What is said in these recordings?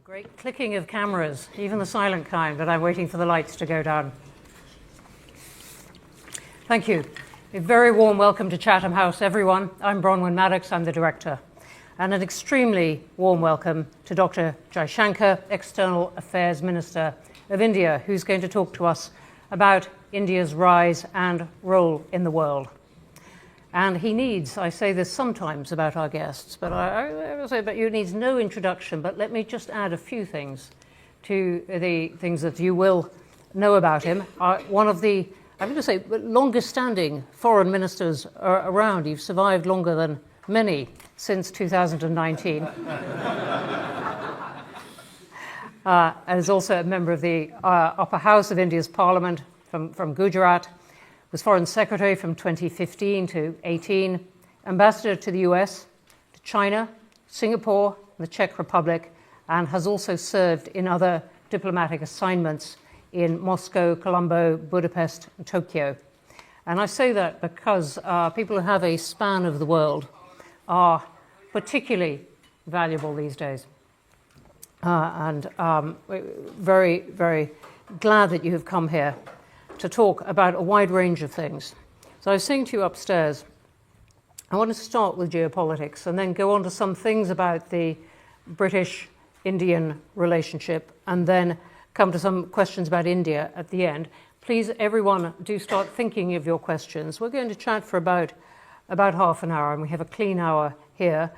A great clicking of cameras, even the silent kind, but I'm waiting for the lights to go down. Thank you. A very warm welcome to Chatham House, everyone. I'm Bronwyn Maddox, I'm the director. And an extremely warm welcome to Dr. JAISHANKAR, External Affairs Minister of India, who's going to talk to us about India's rise and role in the world. And he needs, I say this sometimes about our guests, but I will say, but he needs no introduction, but let me just add a few things to the things that you will know about him. One of the, I'm going to say, longest standing foreign ministers around. You've survived longer than many since 2019. And is also a member of the upper house of India's parliament from Gujarat. Was Foreign Secretary from 2015 to 18, Ambassador to the US, to China, Singapore, the Czech Republic, and has also served in other diplomatic assignments in Moscow, Colombo, Budapest, and Tokyo. And I say that because people who have a span of the world are particularly valuable these days. And very, very glad that you have come here to talk about a wide range of things. So I was saying to you upstairs, I want to start with geopolitics and then go on to some things about the British-Indian relationship and then come to some questions about India at the end. Please, everyone, do start thinking of your questions. We're going to chat for about half an hour, and we have a clean hour here.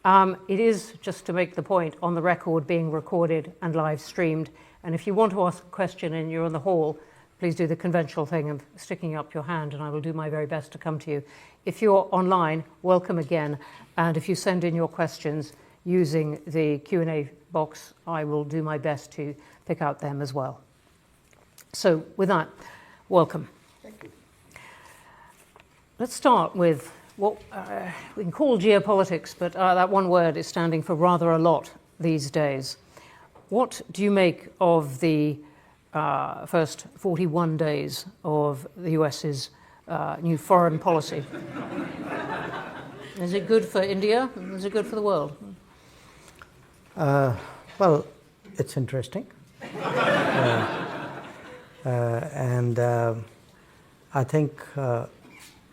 It is, just to make the point, on the record, being recorded and live streamed. And if you want to ask a question and you're in the hall, please do the conventional thing of sticking up your hand, and I will do my very best to come to you. If you're online, welcome again. And if you send in your questions using the Q&A box, I will do my best to pick out them as well. So with that, welcome. Thank you. Let's start with what we can call geopolitics, but that one word is standing for rather a lot these days. What do you make of the first 41 days of the US's new foreign policy? Is it good for India? Is it good for the world? Well, it's interesting. And I think,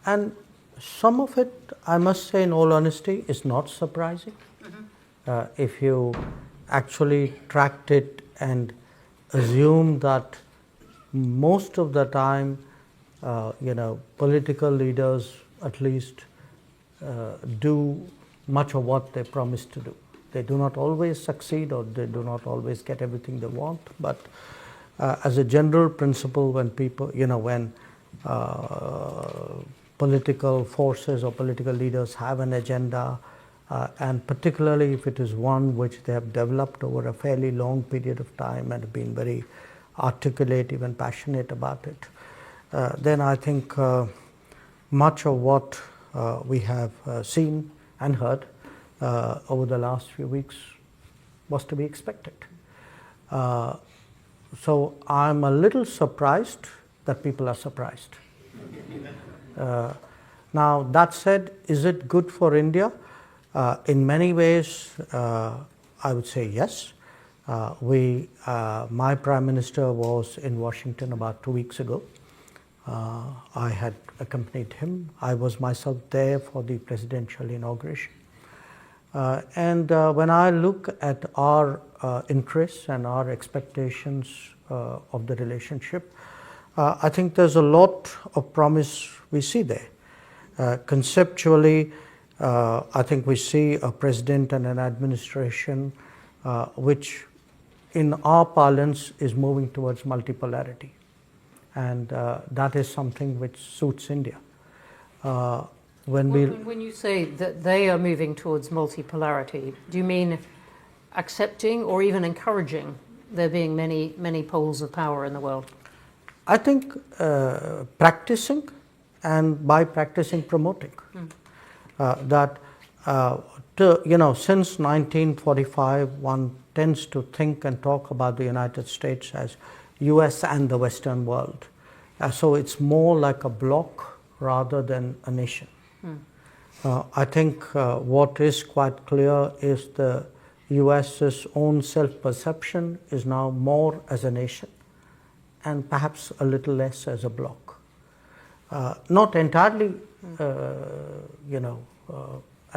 and some of it, I must say in all honesty, is not surprising. Mm-hmm. If you actually tracked it and assume that most of the time, political leaders at least do much of what they promise to do. They do not always succeed, or they do not always get everything they want. But as a general principle, when people, when political forces or political leaders have an agenda, and particularly if it is one which they have developed over a fairly long period of time and have been very articulate, even passionate about it, then I think much of what we have seen and heard over the last few weeks was to be expected. So I'm a little surprised that people are surprised. Now, that said, is it good for India? In many ways, I would say yes. My Prime Minister was in Washington about 2 weeks ago. I had accompanied him. I was myself there for the presidential inauguration. And when I look at our interests and our expectations of the relationship, I think there's a lot of promise we see there. Conceptually, I think we see a president and an administration which, in our parlance, is moving towards multipolarity. And that is something which suits India. When you say that they are moving towards multipolarity, do you mean accepting or even encouraging there being many, many poles of power in the world? I think practicing, and by practicing, promoting. That, since 1945, one tends to think and talk about the United States as US and the Western world. So it's more like a bloc rather than a nation. I think what is quite clear is the US's own self-perception is now more as a nation and perhaps a little less as a bloc. Not entirely, as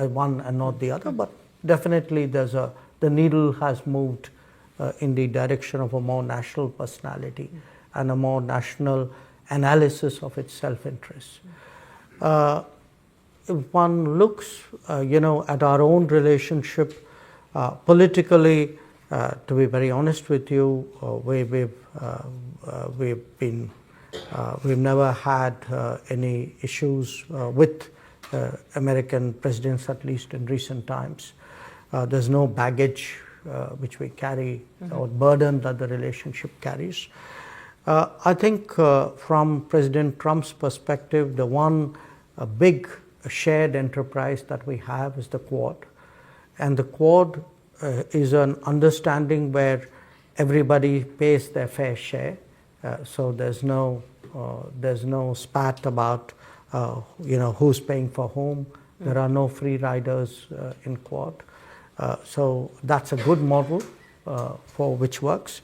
one and not the other, but definitely the needle has moved in the direction of a more national personality and a more national analysis of its self-interest. If one looks, at our own relationship politically, to be very honest with you, we've never had any issues with American presidents, at least in recent times. There's no baggage which we carry or burden that the relationship carries. I think from President Trump's perspective, the one big shared enterprise that we have is the Quad. And the Quad is an understanding where everybody pays their fair share. So there's no spat about who's paying for whom. There are no free riders in Quad. So that's a good model for which works,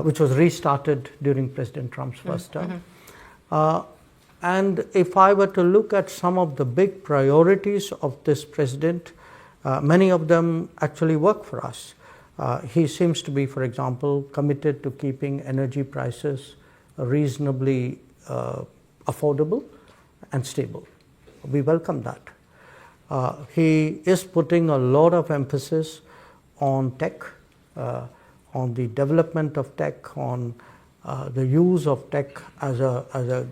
which was restarted during President Trump's first term. And if I were to look at some of the big priorities of this president, many of them actually work for us. He seems to be, for example, committed to keeping energy prices reasonably affordable and stable. We welcome that. He is putting a lot of emphasis on tech, on the development of tech, on the use of tech as a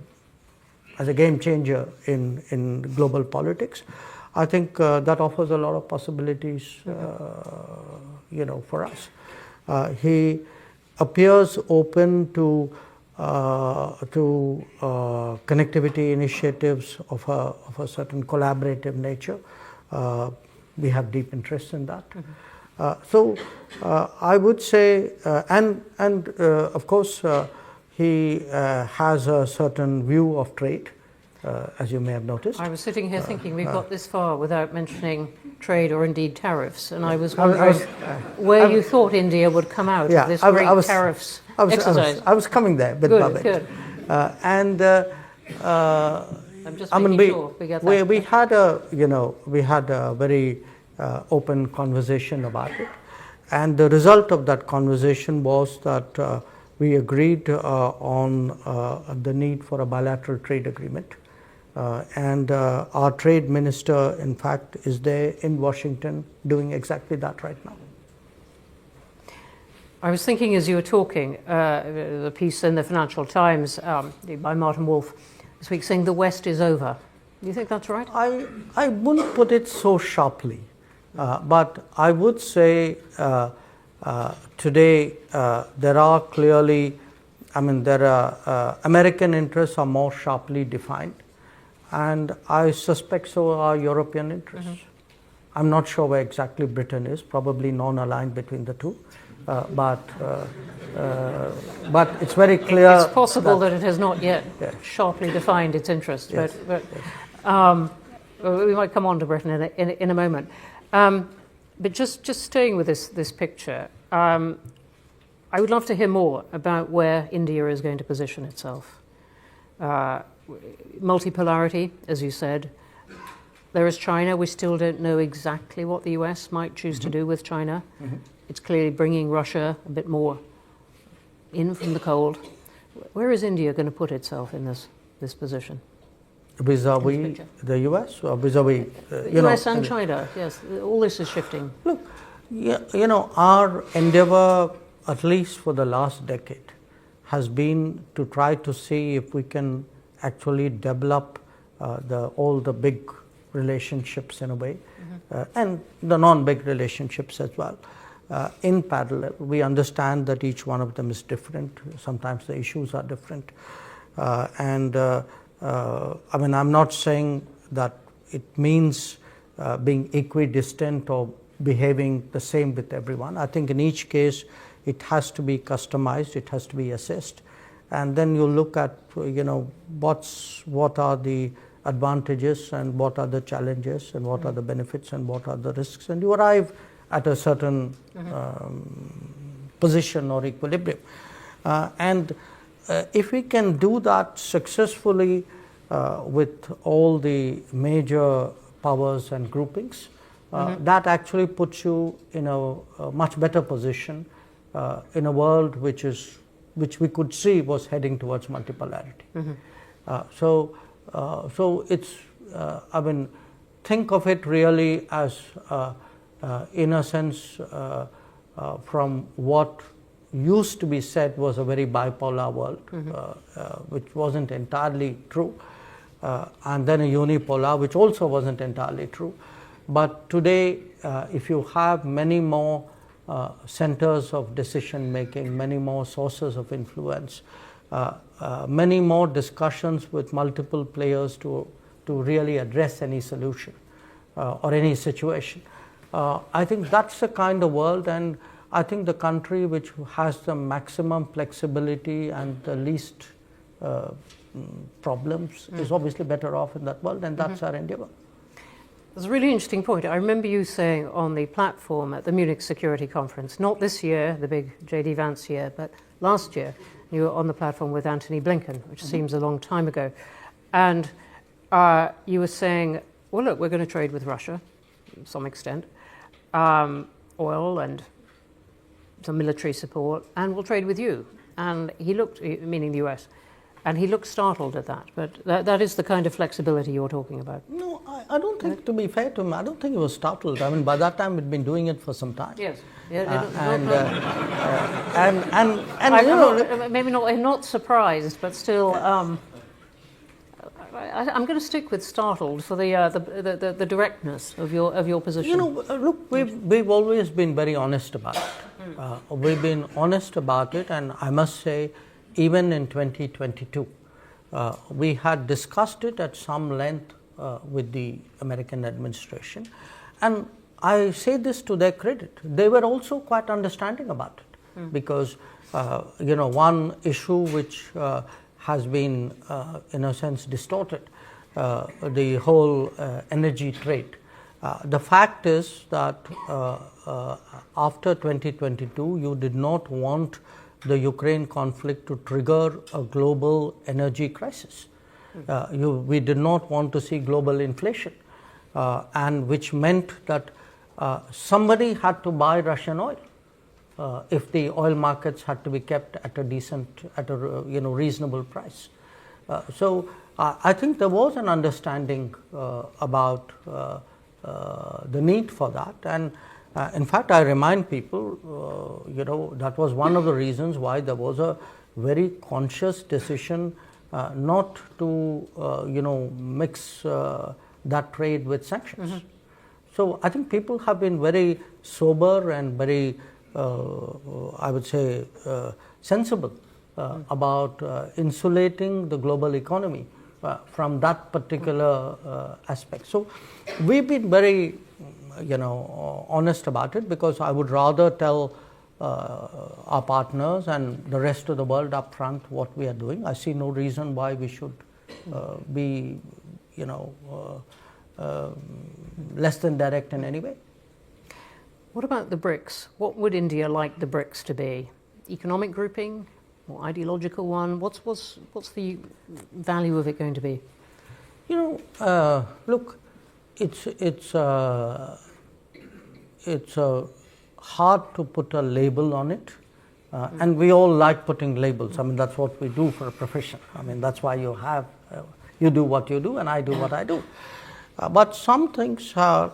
game changer in global politics. I think that offers a lot of possibilities, for us. He appears open to connectivity initiatives of a certain collaborative nature. We have deep interest in that. So I would say, and of course, he has a certain view of trade, as you may have noticed. I was sitting here thinking we've got this far without mentioning trade or indeed tariffs, and I was wondering where you thought India would come out of this great tariffs exercise. I was coming there with Babit. Good. I'm just making sure we get that. We had a very open conversation about it, and the result of that conversation was that we agreed on the need for a bilateral trade agreement. And our trade minister, in fact, is there in Washington doing exactly that right now. I was thinking as you were talking, the piece in the Financial Times by Martin Wolf this week saying the West is over. Do you think that's right? I wouldn't put it so sharply, but I would say today there are clearly, American interests are more sharply defined. And I suspect so are European interests. I'm not sure where exactly Britain is, probably non-aligned between the two. But it's very clear. It's possible that it has not yet sharply defined its interests. Yes. But we might come on to Britain in a moment. But just staying with this picture, I would love to hear more about where India is going to position itself. Multipolarity, as you said. There is China. We still don't know exactly what the US might choose to do with China. It's clearly bringing Russia a bit more in from the cold. Where is India going to put itself in this position? Vis-a-vis the US or vis-a-vis US and China, yes. All this is shifting. Look, our endeavor, at least for the last decade, has been to try to see if we can actually develop all the big relationships in a way, and the non-big relationships as well. In parallel, we understand that each one of them is different. Sometimes the issues are different. I'm not saying that it means being equidistant or behaving the same with everyone. I think in each case, it has to be customized, it has to be assessed. And then you look at, what are the advantages and what are the challenges and what are the benefits and what are the risks. And you arrive at a certain position or equilibrium. And if we can do that successfully with all the major powers and groupings, that actually puts you in a much better position in a world which we could see was heading towards multipolarity. So it's, I mean, think of it really as, in a sense, from what used to be said was a very bipolar world, which wasn't entirely true, and then a unipolar, which also wasn't entirely true. But today, if you have many more centers of decision making, many more sources of influence, many more discussions with multiple players to really address any solution or any situation, I think that's the kind of world, and I think the country which has the maximum flexibility and the least problems is obviously better off in that world, and that's our endeavor. That's a really interesting point. I remember you saying on the platform at the Munich Security Conference, not this year, the big J.D. Vance year, but last year, you were on the platform with Antony Blinken, which seems a long time ago. And you were saying, well, look, we're going to trade with Russia to some extent, oil and some military support, and we'll trade with you. And he looked, meaning the US, and he looked startled at that. But that is the kind of flexibility you're talking about. No, I don't think, to be fair to him, I don't think he was startled. I mean, by that time, we'd been doing it for some time. Yes. Yeah, you know, maybe not surprised, but still, I'm going to stick with startled for the directness of your position. You know, look, we've always been very honest about it. We've been honest about it, and I must say, even in 2022, we had discussed it at some length with the American administration, and I say this to their credit. They were also quite understanding about it, because you know, one issue which has been in a sense distorted, the whole energy trade. The fact is that after 2022, you did not want the Ukraine conflict to trigger a global energy crisis. We did not want to see global inflation, and which meant that somebody had to buy Russian oil if the oil markets had to be kept at a reasonable price. So I think there was an understanding about the need for that, and in fact, I remind people, you know, that was one of the reasons why there was a very conscious decision not to, you know, mix that trade with sanctions. So I think people have been very sober and very, I would say, sensible about insulating the global economy from that particular aspect. So we've been very, you know, honest about it, because I would rather tell our partners and the rest of the world up front what we are doing. I see no reason why we should be, you know, less than direct in any way. What about the BRICS? What would India like the BRICS to be? Economic grouping or ideological one? What's the value of it going to be? You know, look, it's hard to put a label on it, and we all like putting labels. I mean, that's what we do for a profession. I mean, that's why you have you do what you do, and I do what I do. But some things are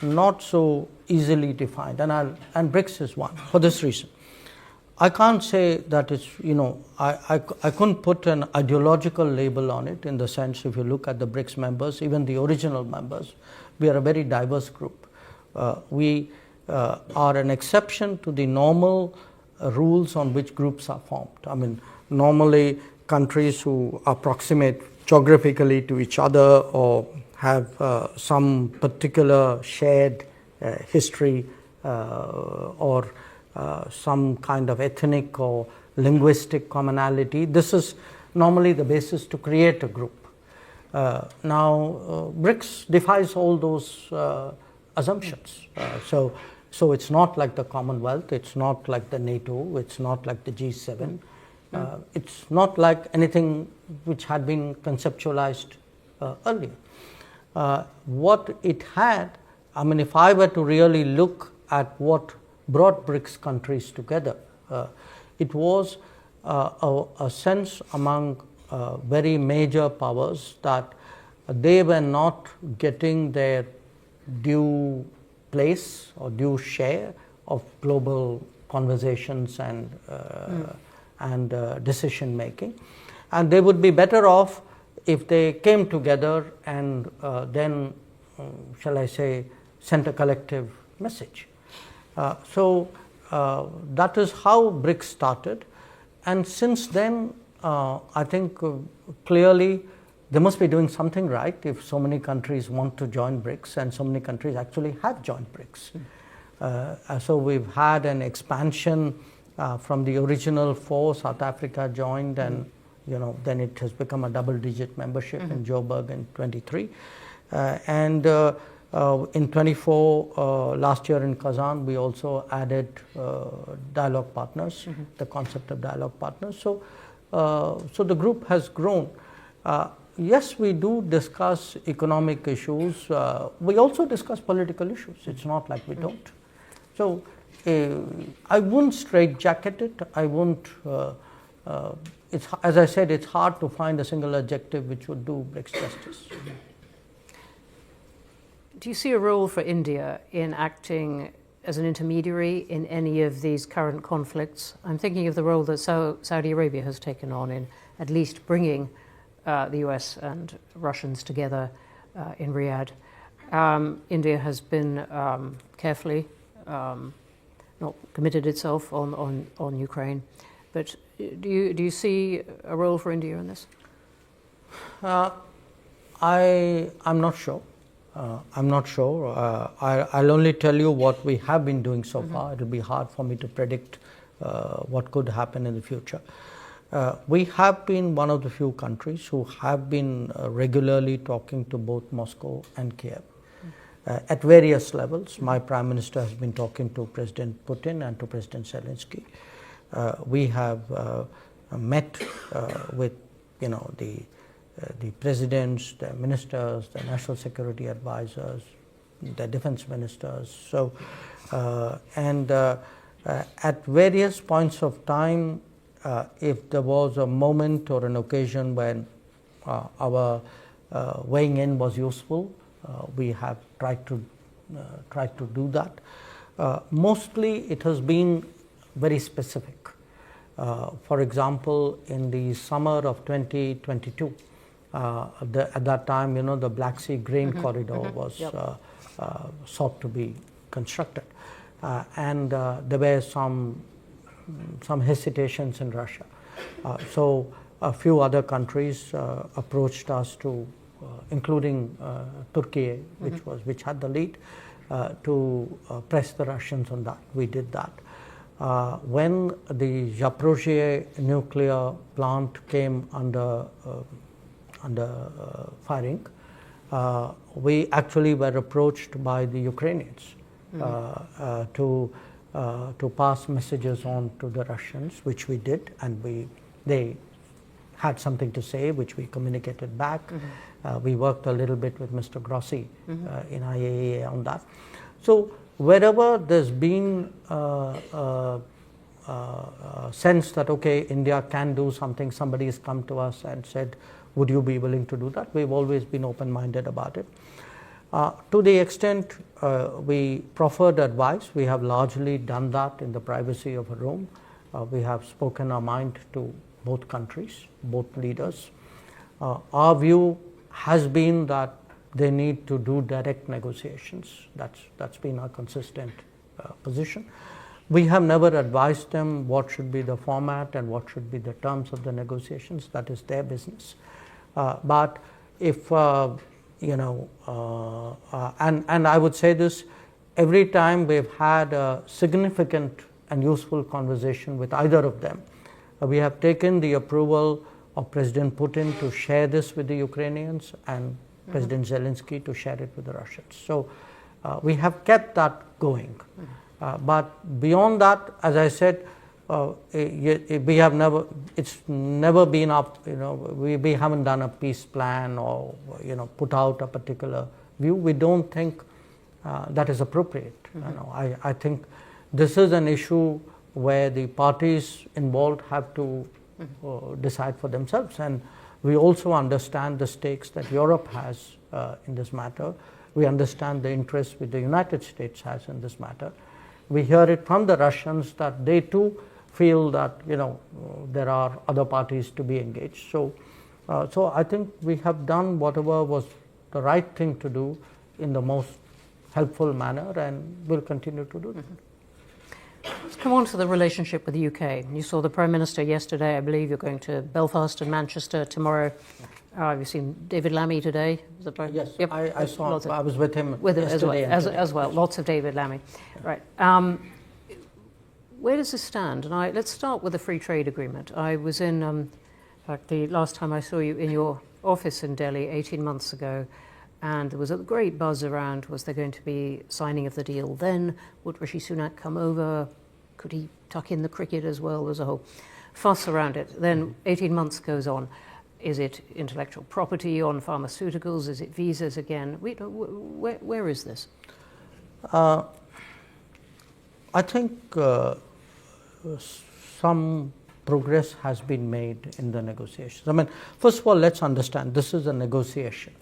not so easily defined, and BRICS is one for this reason. I can't say that it's, you know, I couldn't put an ideological label on it, in the sense, if you look at the BRICS members, even the original members, we are a very diverse group. We are an exception to the normal rules on which groups are formed. I mean, normally countries who are proximate geographically to each other or have some particular shared history or some kind of ethnic or linguistic commonality, this is normally the basis to create a group. Now, BRICS defies all those assumptions. So So it's not like the Commonwealth, it's not like the NATO, it's not like the G7. It's not like anything which had been conceptualized earlier. What it had, I mean, if I were to really look at what brought BRICS countries together, it was a sense among very major powers that they were not getting their due place or due share of global conversations and decision making, and they would be better off if they came together and then, shall I say, sent a collective message. So that is how BRICS started, and since then I think clearly they must be doing something right if so many countries want to join BRICS, and so many countries actually have joined BRICS. So we've had an expansion from the original 4. South Africa joined, and then it has become a double-digit membership in Joburg in 23, and in 24 last year in Kazan we also added dialogue partners, the concept of dialogue partners. So so the group has grown. Yes, we do discuss economic issues. We also discuss political issues. It's not like we don't. So I wouldn't straitjacket it. I wouldn't. It's, as I said, it's hard to find a single adjective which would do BRICS justice. Do you see a role for India in acting as an intermediary in any of these current conflicts? I'm thinking of the role that Saudi Arabia has taken on in at least bringing the US and Russians together in Riyadh. India has been carefully not committed itself on Ukraine, but do you see a role for India in this? I'm not sure. I'm not sure. I'll only tell you what we have been doing so far. It'll be hard for me to predict what could happen in the future. We have been one of the few countries who have been regularly talking to both Moscow and Kiev at various levels. My Prime Minister has been talking to President Putin and to President Zelensky. We have met with the presidents, the ministers, the national security advisors, the defense ministers. So, at various points of time, if there was a moment or an occasion when our weighing in was useful, we have tried to do that. Mostly, it has been very specific. For example, in the summer of 2022. At that time, the Black Sea grain corridor was sought to be constructed, and there were some hesitations in Russia. So a few other countries approached us to, including Turkey, which had the lead, to press the Russians on that. We did that. When the Zaporizhzhia nuclear plant came under firing, we actually were approached by the Ukrainians to pass messages on to the Russians, which we did, and they had something to say, which we communicated back. We worked a little bit with Mr. Grossi in IAEA on that. So wherever there's been a sense that, okay, India can do something, somebody has come to us and said, would you be willing to do that? We've always been open-minded about it. To the extent we proffered advice, we have largely done that in the privacy of a room. We have spoken our mind to both countries, both leaders. Our view has been that they need to do direct negotiations. That's been our consistent position. We have never advised them what should be the format and what should be the terms of the negotiations. That is their business. But if and I would say this, every time we've had a significant and useful conversation with either of them, we have taken the approval of President Putin to share this with the Ukrainians and President Zelensky to share it with the Russians. So we have kept that going. But beyond that, as I said, we have never, it's never been up, we haven't done a peace plan or, put out a particular view. We don't think that is appropriate. I think this is an issue where the parties involved have to decide for themselves, and we also understand the stakes that Europe has in this matter. We understand the interest which the United States has in this matter. We hear it from the Russians that they too feel that there are other parties to be engaged. So I think we have done whatever was the right thing to do in the most helpful manner, and will continue to do that. Let's come on to the relationship with the UK. You saw the Prime Minister yesterday. I believe you're going to Belfast and Manchester tomorrow. You've seen David Lammy today. Is that right? Yes, yep. I saw. I was with him yesterday as well. Yes. Lots of David Lammy. Right. Where does this stand? And let's start with the free trade agreement. I was in fact, the last time I saw you in your office in Delhi 18 months ago, and there was a great buzz around, was there going to be signing of the deal then? Would Rishi Sunak come over? Could he tuck in the cricket as well? There's a whole fuss around it. Then 18 months goes on. Is it intellectual property on pharmaceuticals? Is it visas again? Where is this? I think some progress has been made in the negotiations. I mean, first of all, let's understand this is a negotiation.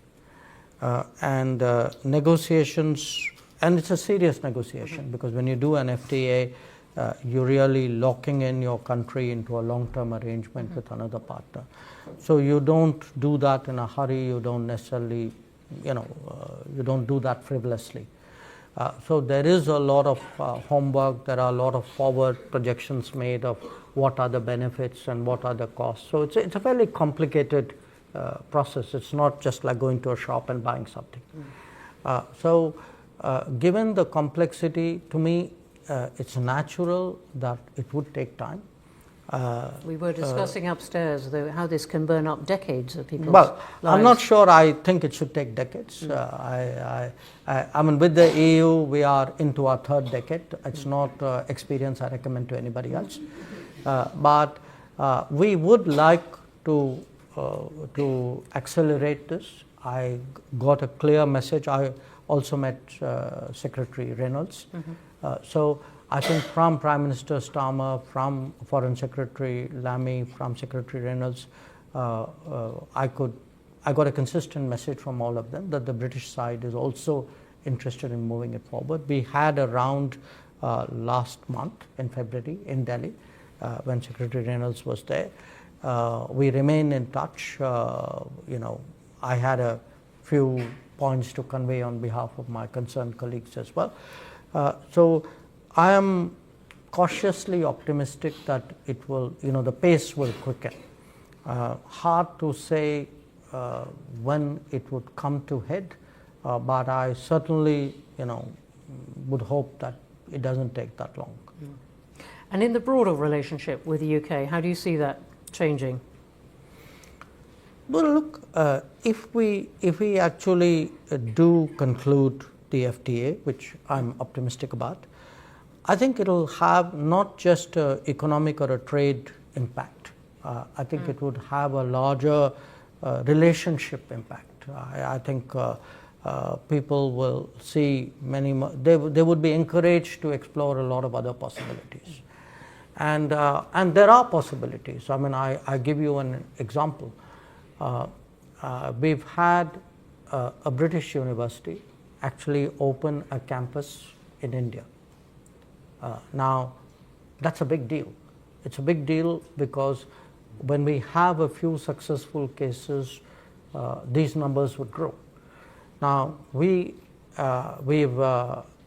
Negotiations, and it's a serious negotiation, because when you do an FTA, you're really locking in your country into a long-term arrangement with another partner. So you don't do that in a hurry. You don't necessarily, you don't do that frivolously. So there is a lot of homework. There are a lot of forward projections made of what are the benefits and what are the costs. So it's a fairly complicated process. It's not just like going to a shop and buying something. Given the complexity, to me, it's natural that it would take time. We were discussing upstairs how this can burn up decades of people's lives. I'm not sure I think it should take decades. I mean, with the EU, we are into our third decade. It's not experience I recommend to anybody else. But we would like to accelerate this. I got a clear message. I also met Secretary Reynolds. So I think from Prime Minister Starmer, from Foreign Secretary Lammy, from Secretary Reynolds, I got a consistent message from all of them that the British side is also interested in moving it forward. We had a round last month in February in Delhi when Secretary Reynolds was there. We remain in touch. I had a few points to convey on behalf of my concerned colleagues as well. So I am cautiously optimistic that it will, the pace will quicken. Hard to say when it would come to head, but I certainly, would hope that it doesn't take that long. And in the broader relationship with the UK, how do you see that changing? Well, look, if we actually do conclude the FTA, which I'm optimistic about, I think it will have not just an economic or a trade impact. I think it would have a larger relationship impact. I think people will see many more, they would be encouraged to explore a lot of other possibilities. And there are possibilities. I mean, I give you an example. We've had a British university actually open a campus in India. Now, that's a big deal. It's a big deal because when we have a few successful cases, these numbers would grow. Now, we've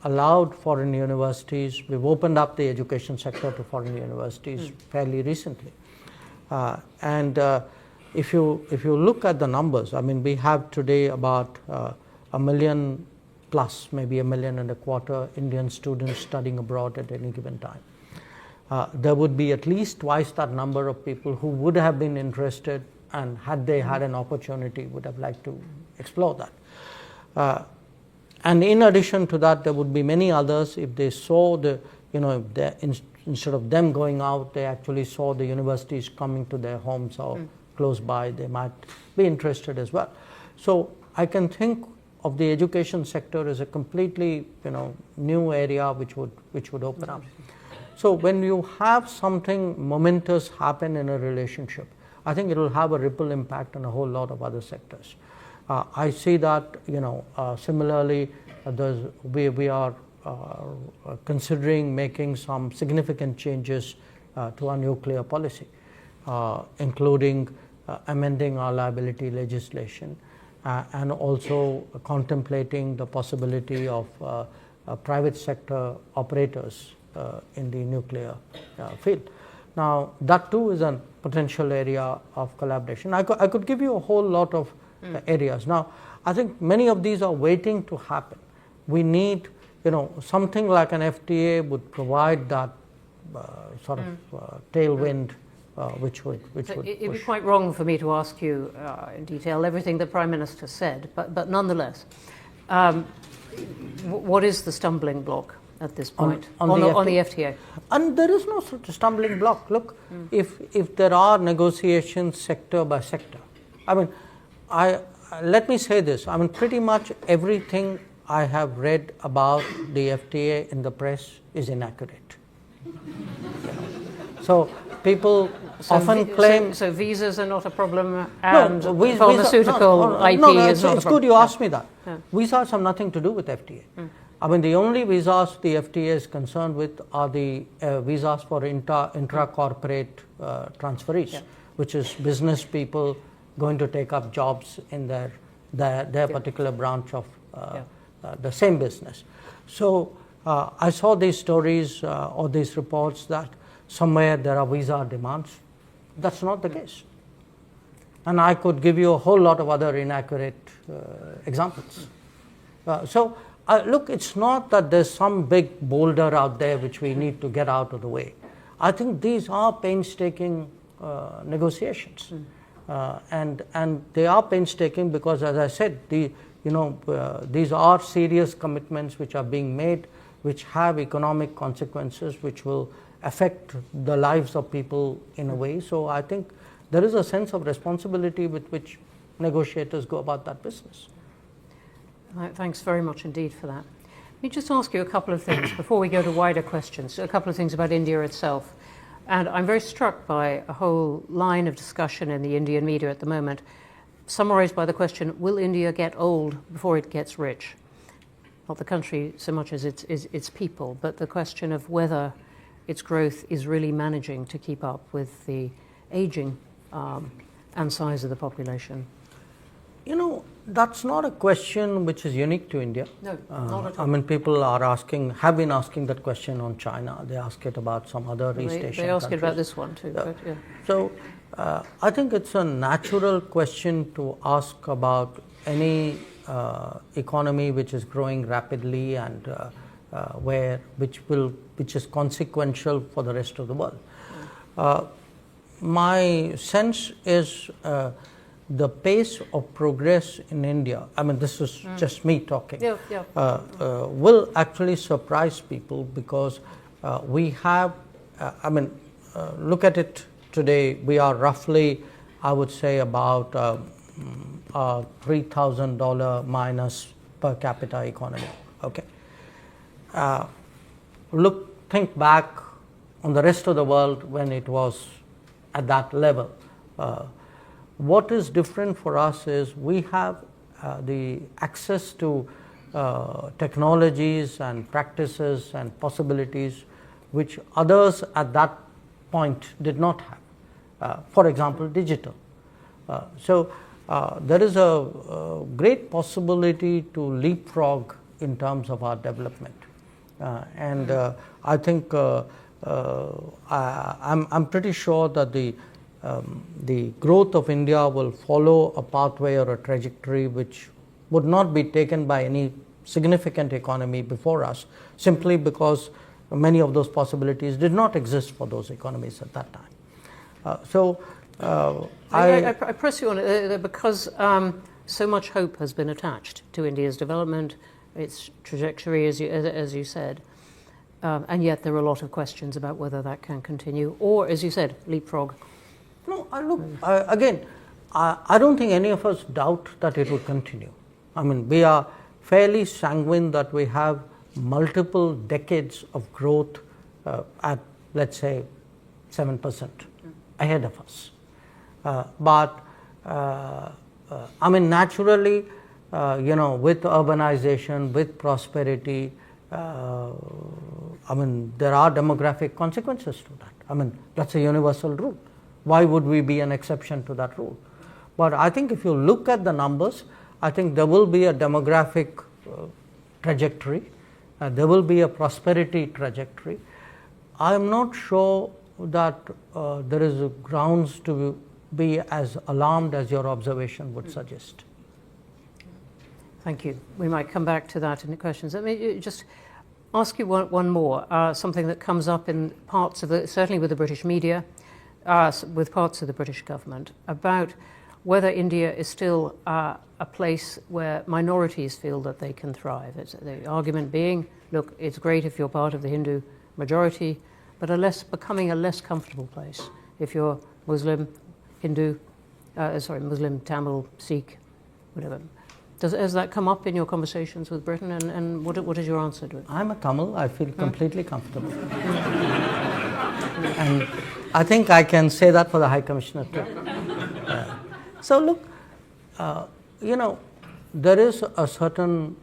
allowed foreign universities, we've opened up the education sector to foreign universities fairly recently. If you look at the numbers, I mean, we have today about 1 million plus, maybe 1.25 million Indian students studying abroad at any given time. There would be at least twice that number of people who would have been interested, and had they had an opportunity, would have liked to explore that. And in addition to that, there would be many others. If they saw the, instead of them going out, they actually saw the universities coming to their homes or close by, they might be interested as well. So I can think of the education sector as a completely, new area which would open up. So when you have something momentous happen in a relationship, I think it will have a ripple impact on a whole lot of other sectors. I see that, similarly, we are considering making some significant changes to our nuclear policy, including amending our liability legislation and also contemplating the possibility of private sector operators in the nuclear field. Now, that too is a potential area of collaboration. I could give you a whole lot of areas. Now, I think many of these are waiting to happen. We need, something like an FTA would provide that sort of tailwind, which would It'd be quite wrong for me to ask you in detail everything the Prime Minister said, but nonetheless, what is the stumbling block at this point on the FTA? And there is no such stumbling block. Look, if there are negotiations sector by sector, let me say this. Pretty much everything I have read about the FTA in the press is inaccurate. So people often claim... So visas are not a problem and pharmaceutical IP is not a problem? It's good you asked me that. Yeah. Visas have nothing to do with FTA. The only visas the FTA is concerned with are the visas for intra-corporate transferees, which is business people going to take up jobs in their particular branch of the same business. So I saw these stories or these reports that somewhere there are visa demands. That's not the case. And I could give you a whole lot of other inaccurate examples. Look, it's not that there's some big boulder out there which we need to get out of the way. I think these are painstaking negotiations. And they are painstaking because, as I said, these are serious commitments which are being made, which have economic consequences, which will affect the lives of people in a way. So I think there is a sense of responsibility with which negotiators go about that business. Thanks very much indeed for that. Let me just ask you a couple of things before we go to wider questions, a couple of things about India itself. And I'm very struck by a whole line of discussion in the Indian media at the moment, summarized by the question, will India get old before it gets rich? Not the country so much as its people, but the question of whether its growth is really managing to keep up with the aging and size of the population. That's not a question which is unique to India. No, not at all. People have been asking that question on China. They ask it about some other East Asian countries. They ask it about this one too. Yeah. But, yeah. So I think it's a natural question to ask about any economy which is growing rapidly and which is consequential for the rest of the world. My sense is the pace of progress in India, this is just me talking, will actually surprise people because we have, look at it today, we are roughly, I would say, about $3,000 minus per capita economy. Okay. Think back on the rest of the world when it was at that level. What is different for us is we have the access to technologies and practices and possibilities which others at that point did not have. For example, digital. So there is a great possibility to leapfrog in terms of our development. I think I'm pretty sure that the growth of India will follow a pathway or a trajectory which would not be taken by any significant economy before us, simply because many of those possibilities did not exist for those economies at that time. I press you on it because so much hope has been attached to India's development its trajectory, as you said. And yet there are a lot of questions about whether that can continue, or, as you said, leapfrog. No, I don't think any of us doubt that it will continue. I mean, we are fairly sanguine that we have multiple decades of growth at, let's say, 7% ahead of us. But I mean, naturally, with urbanization, with prosperity, I mean, there are demographic consequences to that. I mean, that's a universal rule. Why would we be an exception to that rule? But I think if you look at the numbers, I think there will be a demographic trajectory, there will be a prosperity trajectory. I am not sure that there is grounds to be as alarmed as your observation would suggest. Thank you. We might come back to that in the questions. Let me just ask you one more, something that comes up in parts of certainly with the British media, with parts of the British government, about whether India is still a place where minorities feel that they can thrive. The argument being, look, it's great if you're part of the Hindu majority, but becoming a less comfortable place if you're Muslim, Hindu, Muslim, Tamil, Sikh, whatever. Has that come up in your conversations with Britain, and what is your answer to it? I'm a Tamil, I feel completely comfortable. And I think I can say that for the High Commissioner too. So look, there is a certain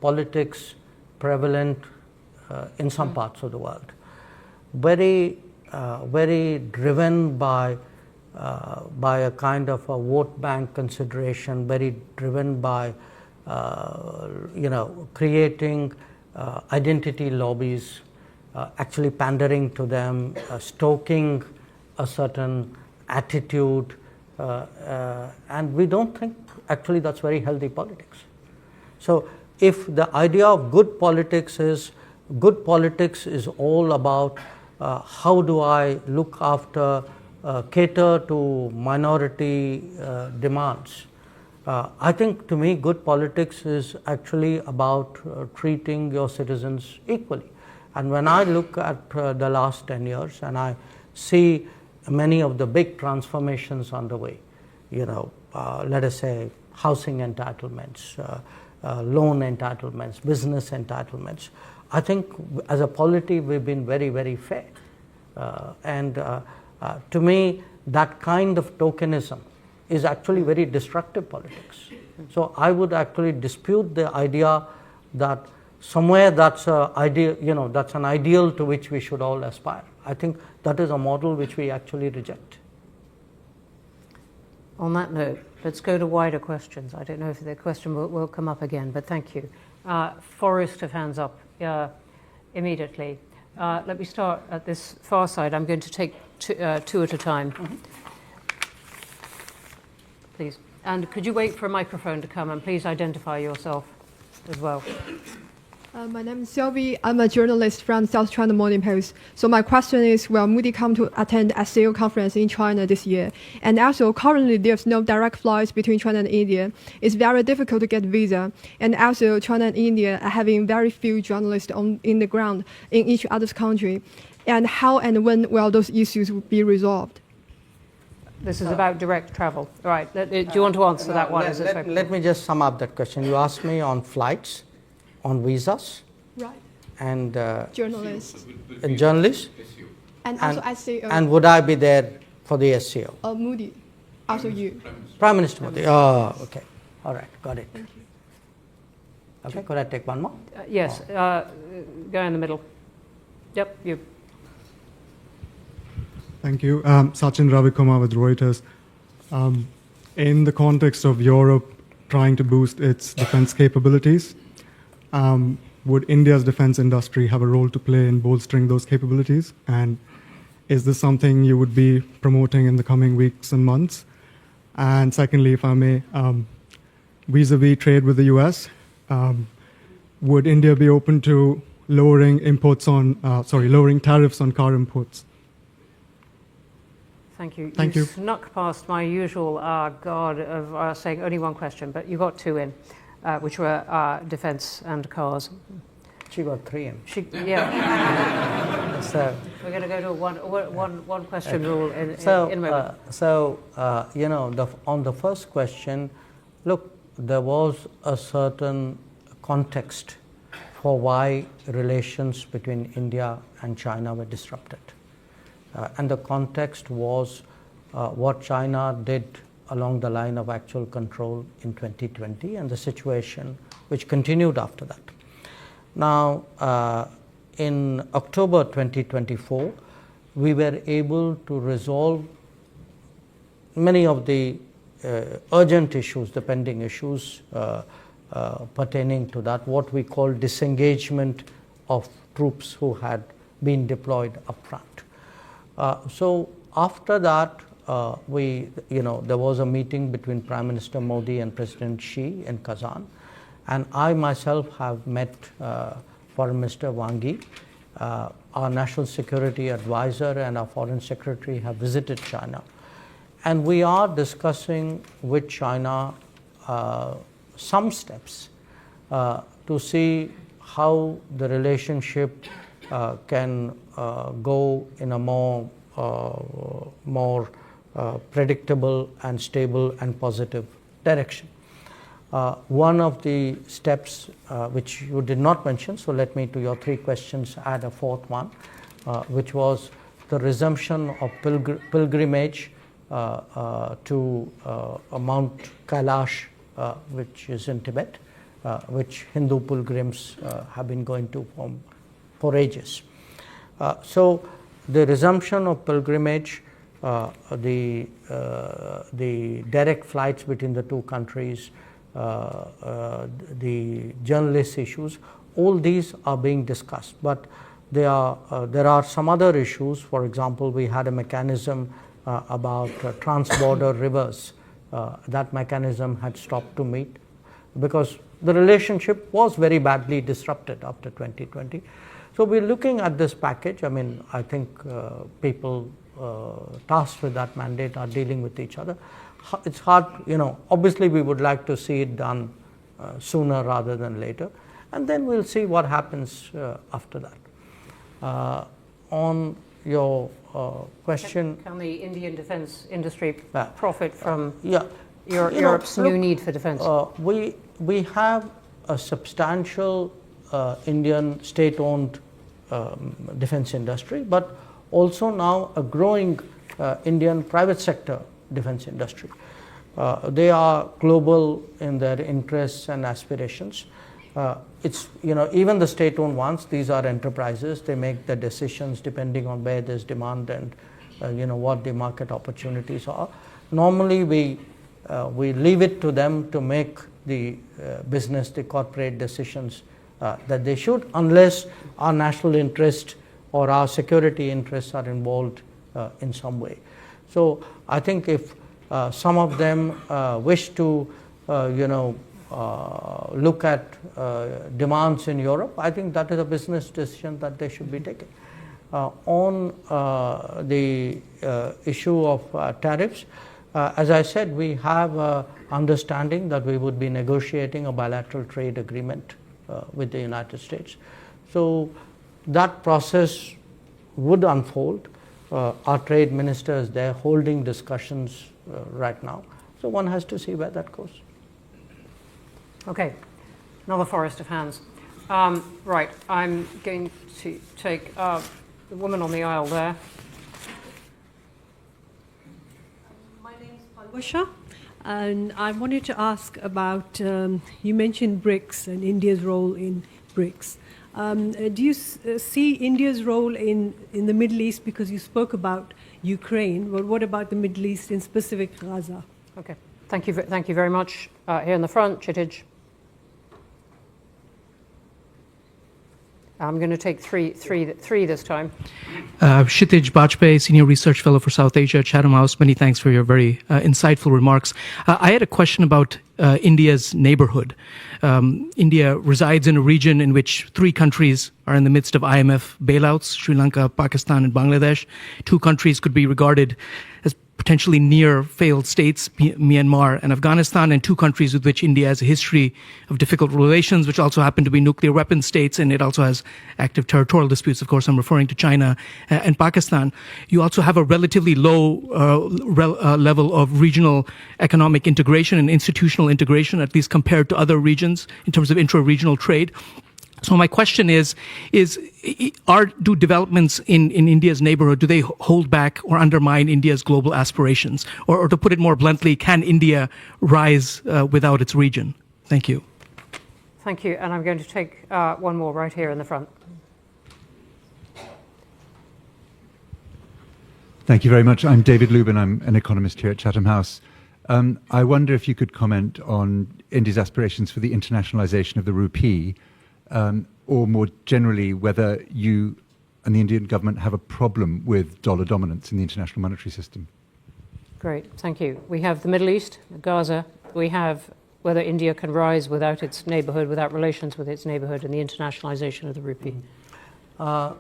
politics prevalent in some parts of the world, very driven by a kind of a vote bank consideration, very driven by creating identity lobbies, actually pandering to them, stoking a certain attitude, and we don't think actually that's very healthy politics. So if the idea of good politics is all about how do I look after, cater to minority demands, I think to me good politics is actually about treating your citizens equally. And when I look at the last 10 years and I see many of the big transformations on the way, let us say housing entitlements, loan entitlements, business entitlements, I think as a polity we've been very, very fair. And to me, that kind of tokenism is actually very destructive politics. So I would actually dispute the idea that somewhere that's an ideal to which we should all aspire. I think that is a model which we actually reject. On that note, let's go to wider questions. I don't know if the question will come up again, but thank you. Forest of hands up immediately. Let me start at this far side. I'm going to take two at a time. Mm-hmm. Please. And could you wait for a microphone to come, and please identify yourself as well. My name is Sylvie. I'm a journalist from South China Morning Post. So my question is, will Modi come to attend SCO conference in China this year? And also, currently there's no direct flights between China and India. It's very difficult to get visa. And also, China and India are having very few journalists in the ground in each other's country. And how and when will those issues be resolved? This is about direct travel. All right. Do you want to answer that one? Let me just sum up that question. You asked me on flights, on visas, right, and journalists, and journalists, and also SCO. And would I be there for the SCO? Modi, also you. Prime Minister Modi. Oh, okay. All right, got it. Thank you. Okay, could I take one more? Yes, go in the middle. Yep, you. Thank you. Sachin Ravikumar with Reuters. In the context of Europe trying to boost its defense capabilities, would India's defense industry have a role to play in bolstering those capabilities? And is this something you would be promoting in the coming weeks and months? And secondly, if I may, vis-a-vis trade with the US, would India be open to lowering tariffs on car imports? Thank you. Thank you. Snuck past my usual guard of saying only one question, but you got two in, which were defence and cars. She got 3 in. Yeah. So We're going to go to a one question rule in a moment. On the first question, look, there was a certain context for why relations between India and China were disrupted. And the context was what China did along the line of actual control in 2020 and the situation which continued after that. Now, in October 2024, we were able to resolve many of the urgent issues, the pending issues pertaining to that, what we call disengagement of troops who had been deployed upfront. So after that, there was a meeting between Prime Minister Modi and President Xi in Kazan, and I myself have met Foreign Minister Wang Yi. Our National Security Advisor and our Foreign Secretary have visited China, and we are discussing with China some steps to see how the relationship can go in a more predictable and stable and positive direction. One of the steps which you did not mention, so let me to your 3 questions add a 4th one, which was the resumption of pilgrimage to Mount Kailash, which is in Tibet, which Hindu pilgrims have been going to for ages. So the resumption of pilgrimage, the direct flights between the 2 countries, the journalist issues, all these are being discussed. But there are some other issues. For example, we had a mechanism about trans-border rivers. That mechanism had stopped to meet because the relationship was very badly disrupted after 2020. So we're looking at this package. I mean, I think people tasked with that mandate are dealing with each other. It's hard, obviously we would like to see it done sooner rather than later, and then we'll see what happens after that. On your question, Can the Indian defence industry profit from yeah, Europe's new need for defence? We have a substantial Indian state-owned defence industry, but also now a growing Indian private sector defence industry. They are global in their interests and aspirations. It's even the state-owned ones, these are enterprises. They make the decisions depending on where there's demand and what the market opportunities are. Normally we leave it to them to make the business, the corporate decisions that they should, unless our national interest or our security interests are involved in some way. So I think if some of them wish to look at demands in Europe, I think that is a business decision that they should be taking. On the issue of tariffs, as I said, we have an understanding that we would be negotiating a bilateral trade agreement with the United States. So that process would unfold. Our trade minister is there holding discussions right now. So one has to see where that goes. Okay, another forest of hands. Right, I'm going to take the woman on the aisle there. My name is Palwasha, and I wanted to ask about, you mentioned BRICS and India's role in BRICS. Do you see India's role in the Middle East, because you spoke about Ukraine, but what about the Middle East, in specific Gaza? Okay, thank you very much. Here in the front, Chitij. I'm going to take three this time. Kshitij Bajpayee, Senior Research Fellow for South Asia at Chatham House. Many thanks for your very insightful remarks. I had a question about India's neighborhood. India resides in a region in which 3 countries are in the midst of IMF bailouts: Sri Lanka, Pakistan, and Bangladesh. 2 countries could be regarded as potentially near failed states, Myanmar and Afghanistan, and 2 countries with which India has a history of difficult relations, which also happen to be nuclear weapon states, and it also has active territorial disputes. Of course, I'm referring to China and Pakistan. You also have a relatively low level of regional economic integration and institutional integration, at least compared to other regions in terms of intra-regional trade. So my question is do developments in India's neighborhood, do they hold back or undermine India's global aspirations? Or to put it more bluntly, can India rise without its region? Thank you. Thank you. And I'm going to take one more right here in the front. Thank you very much. I'm David Lubin. I'm an economist here at Chatham House. I wonder if you could comment on India's aspirations for the internationalization of the rupee, or more generally, whether you and the Indian government have a problem with dollar dominance in the international monetary system. Great, thank you. We have the Middle East, Gaza. We have whether India can rise without its neighborhood, without relations with its neighborhood, and the internationalization of the rupee. On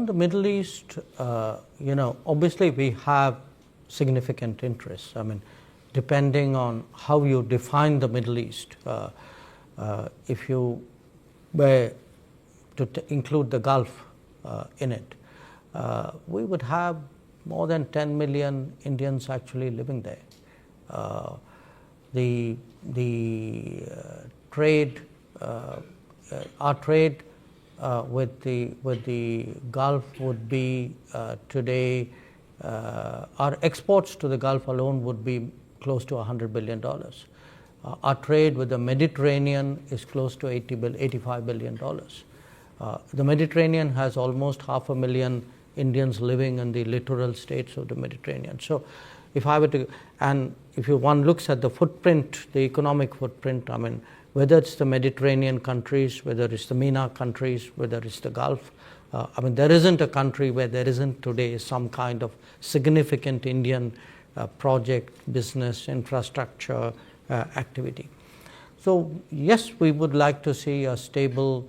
the Middle East, obviously we have significant interests. I mean, depending on how you define the Middle East, if you were to include the Gulf in it, we would have more than 10 million Indians actually living there. The trade, our trade with the Gulf would be today, our exports to the Gulf alone would be close to $100 billion. Our trade with the Mediterranean is close to $85 billion. The Mediterranean has almost 500,000 Indians living in the littoral states of the Mediterranean. So if I were to, and if one looks at the footprint, the economic footprint, I mean, whether it's the Mediterranean countries, whether it's the MENA countries, whether it's the Gulf, I mean, there isn't a country where there isn't today some kind of significant Indian project, business, infrastructure, activity. So yes, we would like to see a stable,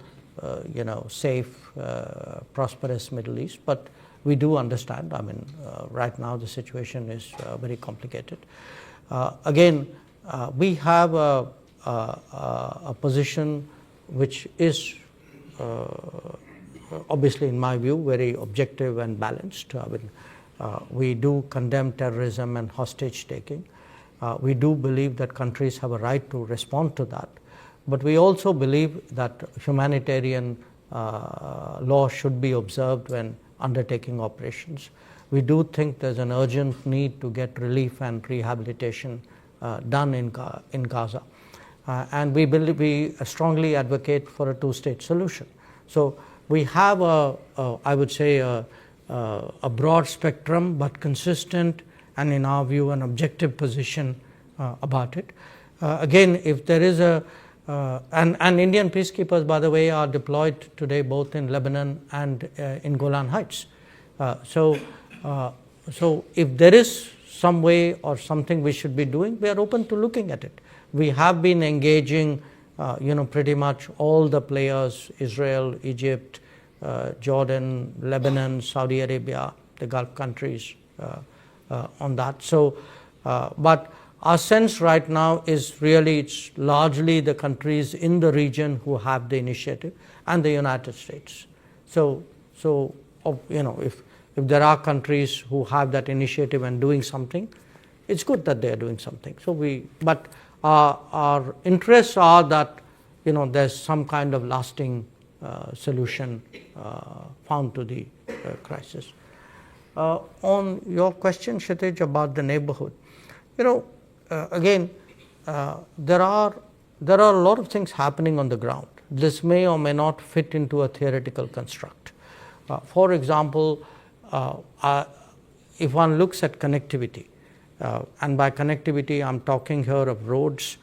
safe, prosperous Middle East, but we do understand, I mean, right now the situation is very complicated. Again, we have a position which is obviously, in my view, very objective and balanced. I mean, we do condemn terrorism and hostage taking. We do believe that countries have a right to respond to that, but we also believe that humanitarian law should be observed when undertaking operations. We do think there's an urgent need to get relief and rehabilitation done in Gaza, and we strongly advocate for a 2-state solution. So we have I would say a broad spectrum but consistent, and in our view an objective position about it. Again, if there is and Indian peacekeepers, by the way, are deployed today both in Lebanon and in Golan Heights. So if there is some way or something we should be doing, we are open to looking at it. We have been engaging pretty much all the players, Israel, Egypt, Jordan, Lebanon, Saudi Arabia, the Gulf countries, on that. So, but our sense right now is really it's largely the countries in the region who have the initiative and the United States. So if there are countries who have that initiative and doing something, it's good that they are doing something. So but our interests are that there's some kind of lasting solution found to the crisis. On your question, Kshitij, about the neighborhood, again, there are a lot of things happening on the ground. This may or may not fit into a theoretical construct. For example, if one looks at connectivity, and by connectivity I'm talking here of roads,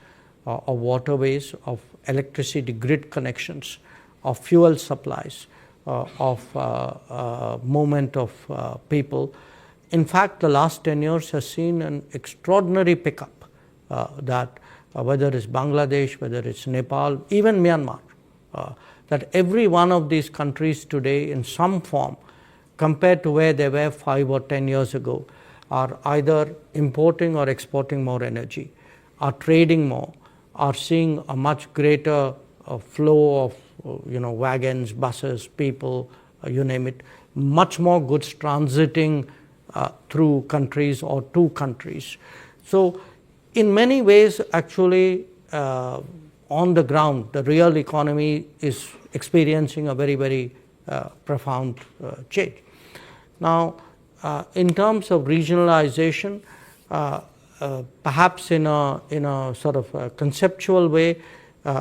of waterways, of electricity grid connections, of fuel supplies, of movement of people. In fact, the last 10 years has seen an extraordinary pickup that whether it's Bangladesh, whether it's Nepal, even Myanmar, that every one of these countries today in some form, compared to where they were 5 or 10 years ago, are either importing or exporting more energy, are trading more, are seeing a much greater flow of wagons, buses, people, you name it, much more goods transiting through countries or to countries. So in many ways, actually, on the ground, the real economy is experiencing a very, very profound change. Now, in terms of regionalization, perhaps in a sort of a conceptual way,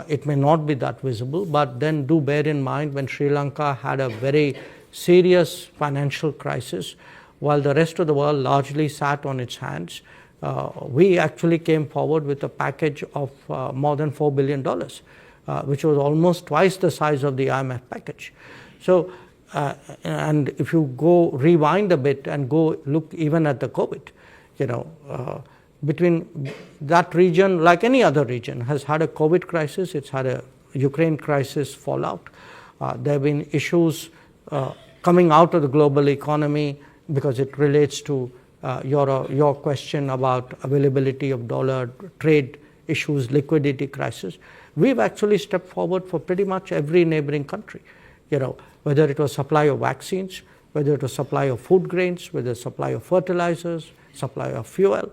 it may not be that visible, but then do bear in mind when Sri Lanka had a very serious financial crisis, while the rest of the world largely sat on its hands, we actually came forward with a package of more than $4 billion, which was almost twice the size of the IMF package. So, and if you go rewind a bit and go look even at the COVID, between that region, like any other region, has had a COVID crisis, it's had a Ukraine crisis fallout. There have been issues coming out of the global economy because it relates to your question about availability of dollar, trade issues, liquidity crisis. We've actually stepped forward for pretty much every neighboring country, whether it was supply of vaccines, whether it was supply of food grains, whether supply of fertilizers, supply of fuel,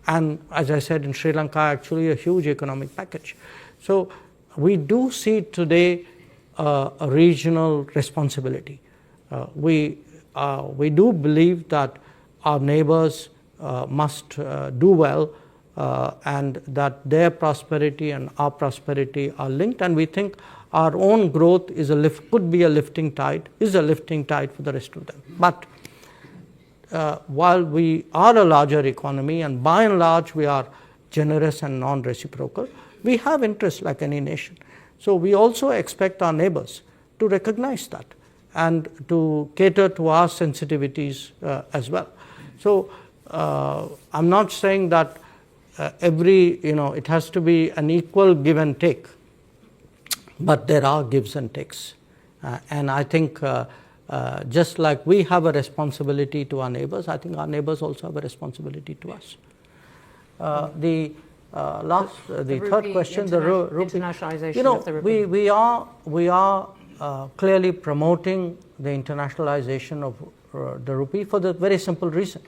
and as I said, in Sri Lanka, actually a huge economic package. So we do see today a regional responsibility. We do believe that our neighbors must do well, and that their prosperity and our prosperity are linked, and we think our own growth is could be a lifting tide, is a lifting tide for the rest of them. But while we are a larger economy and by and large we are generous and non-reciprocal, we have interests like any nation. So we also expect our neighbors to recognize that and to cater to our sensitivities as well. So I'm not saying that it has to be an equal give and take, but there are gives and takes. And I think just like we have a responsibility to our neighbors, I think our neighbors also have a responsibility to us. The third question, the rupee internationalization of the rupee. We are clearly promoting the internationalization of the rupee for the very simple reason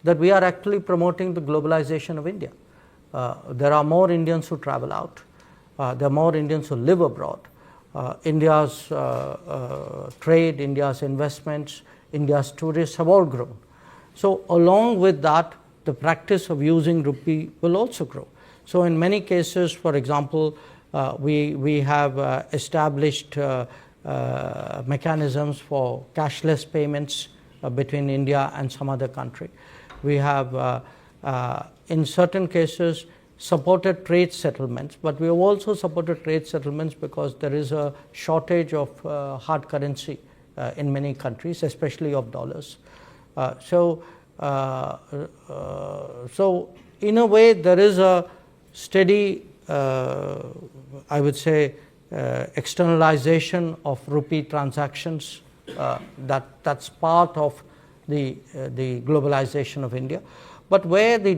that we are actually promoting the globalization of India. There are more Indians who travel out. There are more Indians who live abroad. India's trade, India's investments, India's tourists have all grown. So along with that, the practice of using rupee will also grow. So in many cases, for example, we have established mechanisms for cashless payments between India and some other country. We have, in certain cases, supported trade settlements, but we have also supported trade settlements because there is a shortage of hard currency in many countries, especially of dollars. So in a way, there is a steady, I would say, externalization of rupee transactions. That's part of the globalization of India. But where the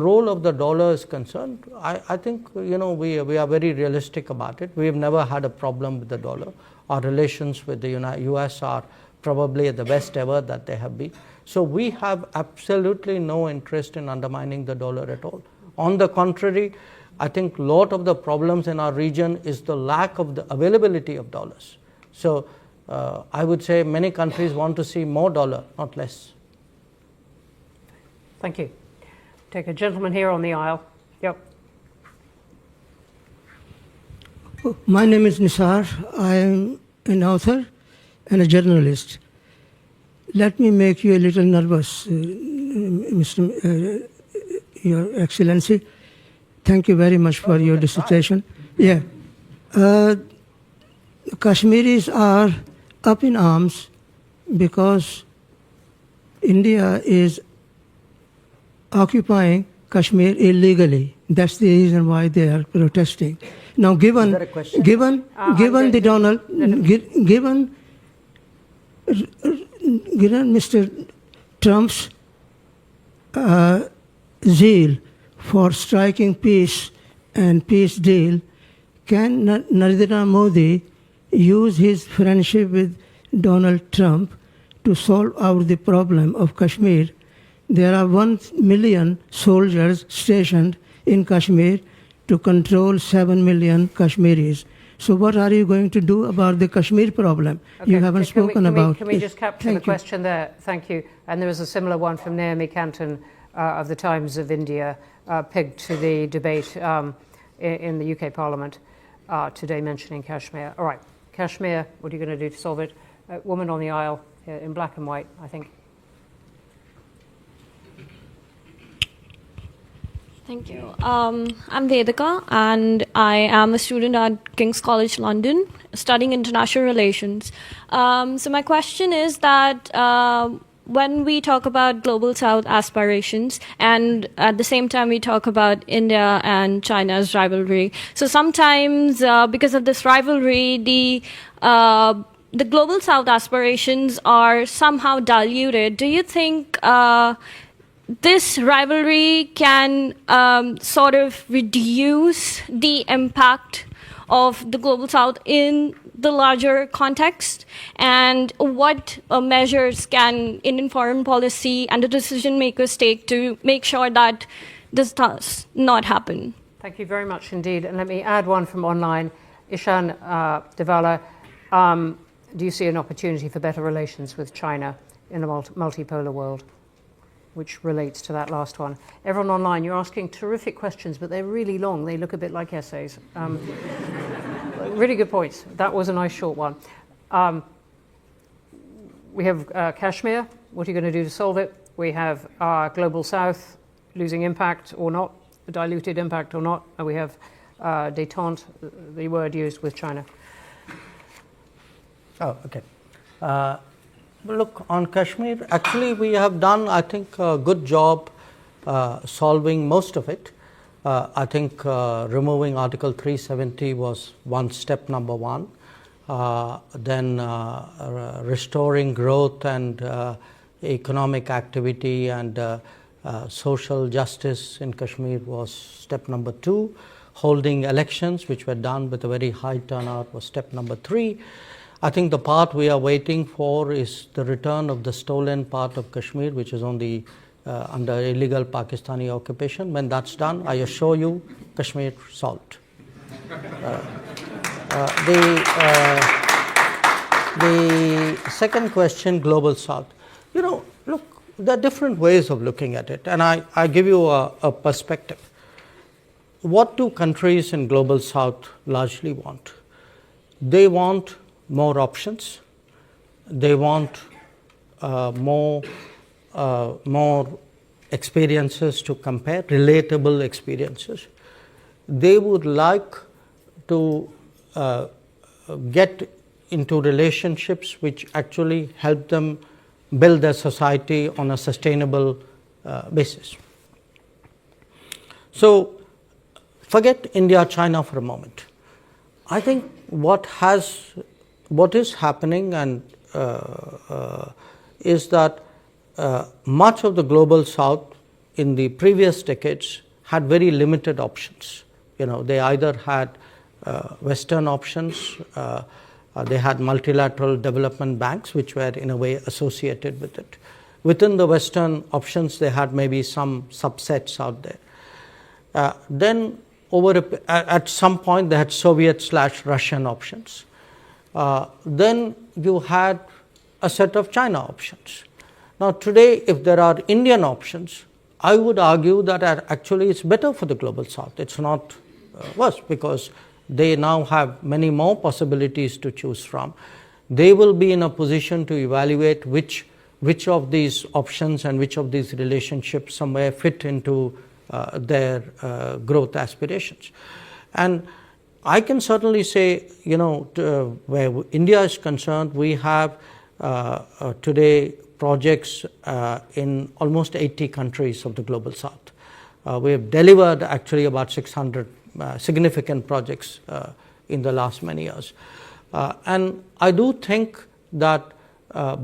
role of the dollar is concerned, I think we are very realistic about it. We have never had a problem with the dollar. Our relations with the US are probably at the best ever that they have been. So we have absolutely no interest in undermining the dollar at all. On the contrary, I think a lot of the problems in our region is the lack of the availability of dollars. So I would say many countries want to see more dollar, not less. Thank you. Take a gentleman here on the aisle. Yep. My name is Nisar. I am an author and a journalist. Let me make you a little nervous, Your Excellency. Thank you very much for your dissertation. Yeah. Kashmiris are up in arms because India is occupying Kashmir illegally. That's the reason why they are protesting. Now, given there a question? given the Donald, given Mr. Trump's zeal for striking peace and peace deal, can Narendra Modi use his friendship with Donald Trump to solve out the problem of Kashmir? There are 1 million soldiers stationed in Kashmir to control 7 million Kashmiris. So what are you going to do about the Kashmir problem? Okay, You haven't spoken about. Can we just capture the Thank you. question there? Thank you. And there was a similar one from Naomi Canton of the Times of India, pegged to the debate in the UK Parliament today mentioning Kashmir. All right, Kashmir, what are you going to do to solve it? Woman on the aisle here in black and white, I think. Thank you. I'm Vedika, and I am a student at King's College London, studying international relations. So my question is that when we talk about Global South aspirations, and at the same time we talk about India and China's rivalry, so sometimes because of this rivalry, the Global South aspirations are somehow diluted. Do you think this rivalry can sort of reduce the impact of the Global South in the larger context? And what measures can Indian foreign policy and the decision makers take to make sure that this does not happen? Thank you very much indeed. And let me add one from online. Ishan Devala, do you see an opportunity for better relations with China in a multipolar world? Which relates to that last one. Everyone online, you're asking terrific questions, but they're really long. They look a bit like essays. Really good points. That was a nice short one. We have Kashmir. What are you going to do to solve it? We have Global South losing impact or not, diluted impact or not. And we have détente, the word used with China. Oh, okay. Look, on Kashmir, actually we have done, I think, a good job solving most of it. I think removing Article 370 was step number one. Then restoring growth and economic activity and social justice in Kashmir was step number 2. Holding elections, which were done with a very high turnout, was step number 3. I think the part we are waiting for is the return of the stolen part of Kashmir, which is on the under illegal Pakistani occupation. When that's done, I assure you, Kashmir solved. The second question, Global South. You know, look, there are different ways of looking at it, and I give you a perspective. What do countries in Global South largely want? They want more options. They want more experiences to compare, relatable experiences. They would like to get into relationships which actually help them build their society on a sustainable basis. So forget India, China for a moment. I think what is happening and is that much of the Global South in the previous decades had very limited options. You know, they either had Western options, they had multilateral development banks which were in a way associated with it. Within the Western options, they had maybe some subsets out there. Then at some point, they had Soviet/Russian options. Then you had a set of China options. Now today, if there are Indian options, I would argue that actually it's better for the Global South. It's not worse, because they now have many more possibilities to choose from. They will be in a position to evaluate which of these options and which of these relationships somewhere fit into their growth aspirations. And I can certainly say, you know, where India is concerned, we have today projects in almost 80 countries of the Global South. We have delivered actually about 600 significant projects in the last many years. And I do think that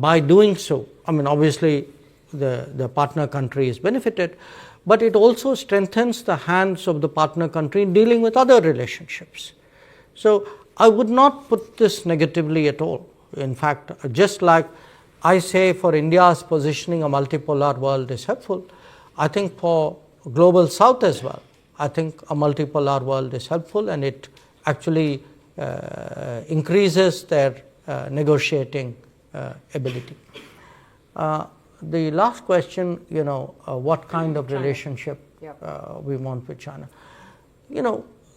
by doing so, I mean, obviously the partner country is benefited, but it also strengthens the hands of the partner country in dealing with other relationships. So I would not put this negatively at all. In fact, just like I say for India's positioning a multipolar world is helpful, I think for Global South as well, I think a multipolar world is helpful, and it actually increases their negotiating ability. The last question, what kind of relationship we want with China.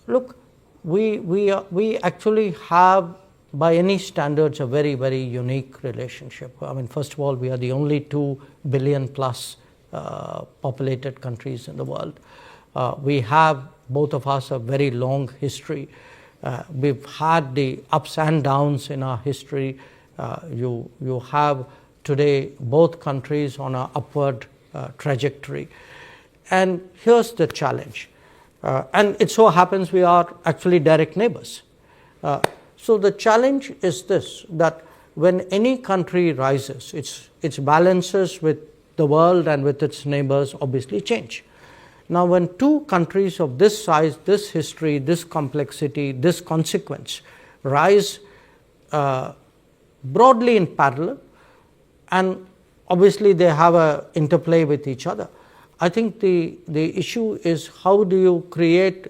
Look, we actually have, by any standards, a very, very unique relationship. I mean, first of all, we are the only 2 billion plus populated countries in the world. We have, both of us, a very long history. We've had the ups and downs in our history. You have today both countries on an upward trajectory. And here's the challenge. And it so happens we are actually direct neighbors. So the challenge is this, that when any country rises, its balances with the world and with its neighbors obviously change. Now, when two countries of this size, this history, this complexity, this consequence rise broadly in parallel, and obviously they have an interplay with each other, I think the issue is how do you create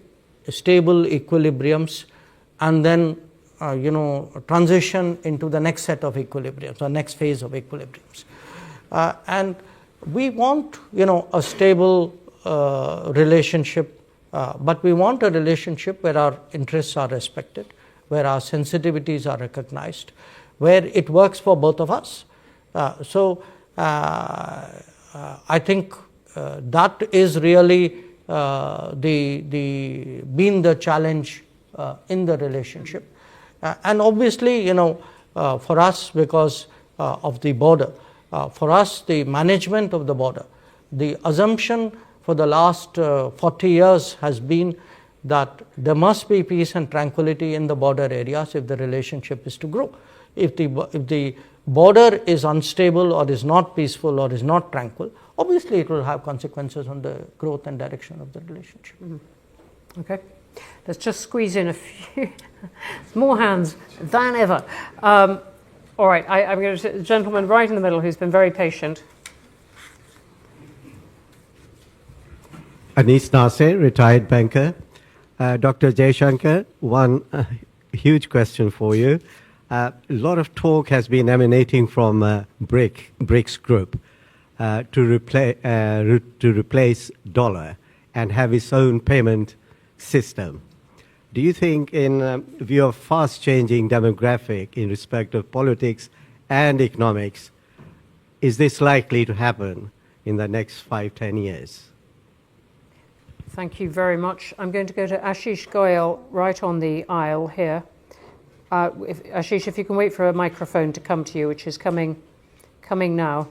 stable equilibriums and then transition into the next set of equilibriums or next phase of equilibriums. And we want a stable relationship, but we want a relationship where our interests are respected, where our sensitivities are recognized, where it works for both of us. So I think that is really been the challenge in the relationship. And obviously, for us, because of the border, for us, the management of the border, the assumption for the last 40 years has been that there must be peace and tranquility in the border areas if the relationship is to grow. If the border is unstable or is not peaceful or is not tranquil, obviously it will have consequences on the growth and direction of the relationship. Mm-hmm. Okay, let's just squeeze in a few more hands than ever. All right, I'm going to the gentleman right in the middle who's been very patient. Anis Nasser, retired banker. Dr. JAISHANKAR, one huge question for you. A lot of talk has been emanating from BRICS group to replace dollar and have its own payment system. Do you think, in view of fast-changing demographic in respect of politics and economics, is this likely to happen in the next 5-10 years? Thank you very much. I'm going to go to Ashish Goyal right on the aisle here. Ashish, if you can wait for a microphone to come to you, which is coming now.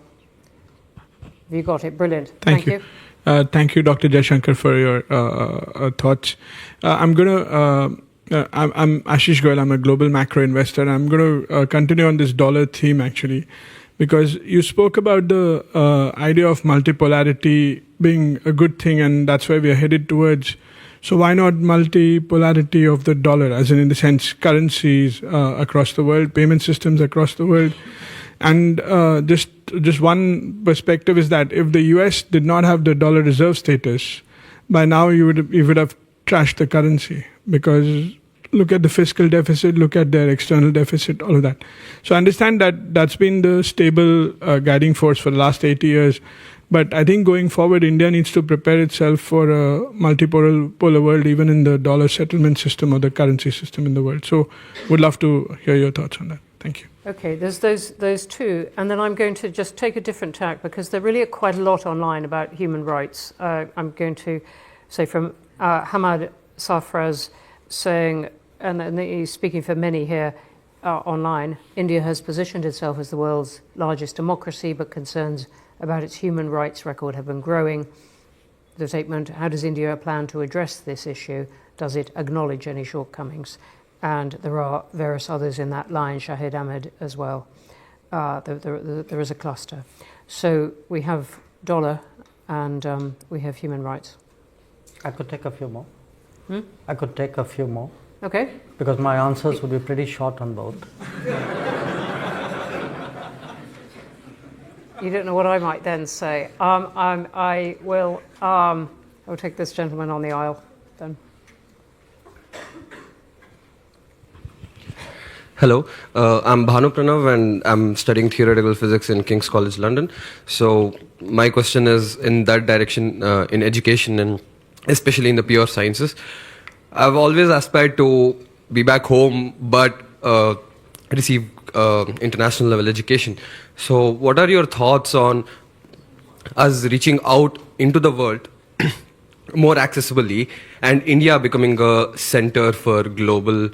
Have you got it? Brilliant. Thank you. Thank you, Dr. JAISHANKAR, for your thoughts. I'm Ashish Goyal. I'm a global macro investor. And I'm going to continue on this dollar theme, actually, because you spoke about the idea of multipolarity being a good thing, and that's where we are headed towards. So why not multipolarity of the dollar, as in the sense currencies across the world, payment systems across the world? And just one perspective is that if the US did not have the dollar reserve status, by now you would have trashed the currency, because look at the fiscal deficit, look at their external deficit, all of that. So I understand that that's been the stable guiding force for the last 80 years. But I think going forward, India needs to prepare itself for a multipolar world, even in the dollar settlement system or the currency system in the world. So would love to hear your thoughts on that. Thank you. Okay, there's those two, and then I'm going to just take a different tack, because there really are quite a lot online about human rights. I'm going to say from Hamad Safraz saying, and he's speaking for many here online, India has positioned itself as the world's largest democracy, but concerns about its human rights record have been growing. the statement, how does India plan to address this issue? Does it acknowledge any shortcomings? And there are various others in that line, Shahid Ahmed as well. There is a cluster. So we have dollar and we have human rights. I could take a few more. Hmm? I could take a few more. Okay. Because my answers would be pretty short on both. You don't know what I might then say. I will take this gentleman on the aisle then. Hello, I'm Bhanu Pranav and I'm studying theoretical physics in King's College London. So my question is in that direction, in education and especially in the pure sciences. I've always aspired to be back home but receive international level education. So what are your thoughts on us reaching out into the world more accessibly and India becoming a center for global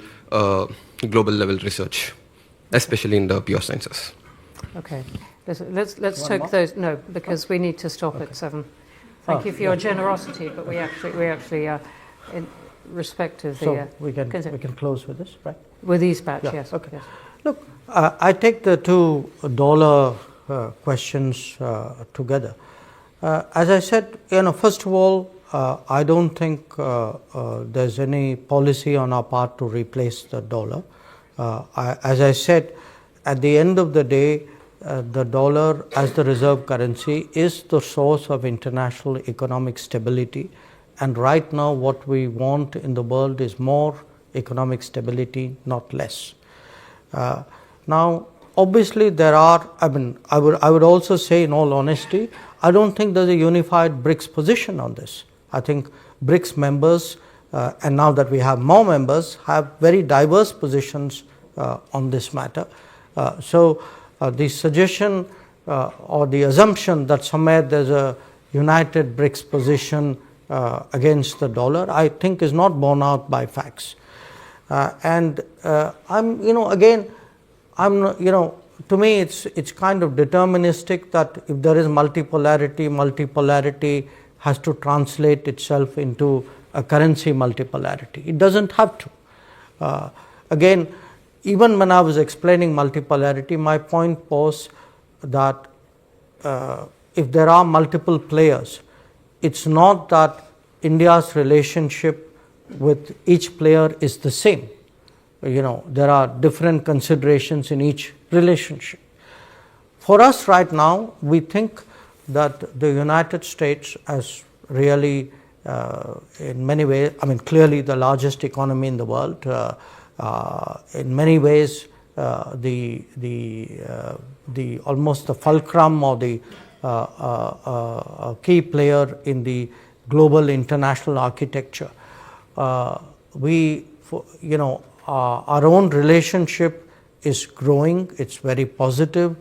level research, especially in the pure sciences? Okay, let's take those. No, because we need to stop at 7. Thank you for your generosity, but we actually in respect of the. So we can close with this, right? With these batch, Yeah, yes. okay. Yes. Look, I take the two dollar questions together. As I said, first of all, I don't think there's any policy on our part to replace the dollar. As I said, at the end of the day, the dollar as the reserve currency is the source of international economic stability. And right now, what we want in the world is more economic stability, not less. Now, obviously, there are. I would also say, in all honesty, I don't think there's a unified BRICS position on this. I think BRICS members, and now that we have more members, have very diverse positions on this matter. So the suggestion or the assumption that somewhere there's a united BRICS position against the dollar, I think is not borne out by facts. And to me, it's kind of deterministic that if there is multipolarity has to translate itself into a currency multipolarity. It doesn't have to. Again, even when I was explaining multipolarity, my point was that if there are multiple players, it's not that India's relationship with each player is the same. There are different considerations in each relationship. For us right now, we think that the United States as really in many ways, clearly the largest economy in the world, in many ways the almost the fulcrum or the key player in the global international architecture. Our own relationship is growing, it's very positive.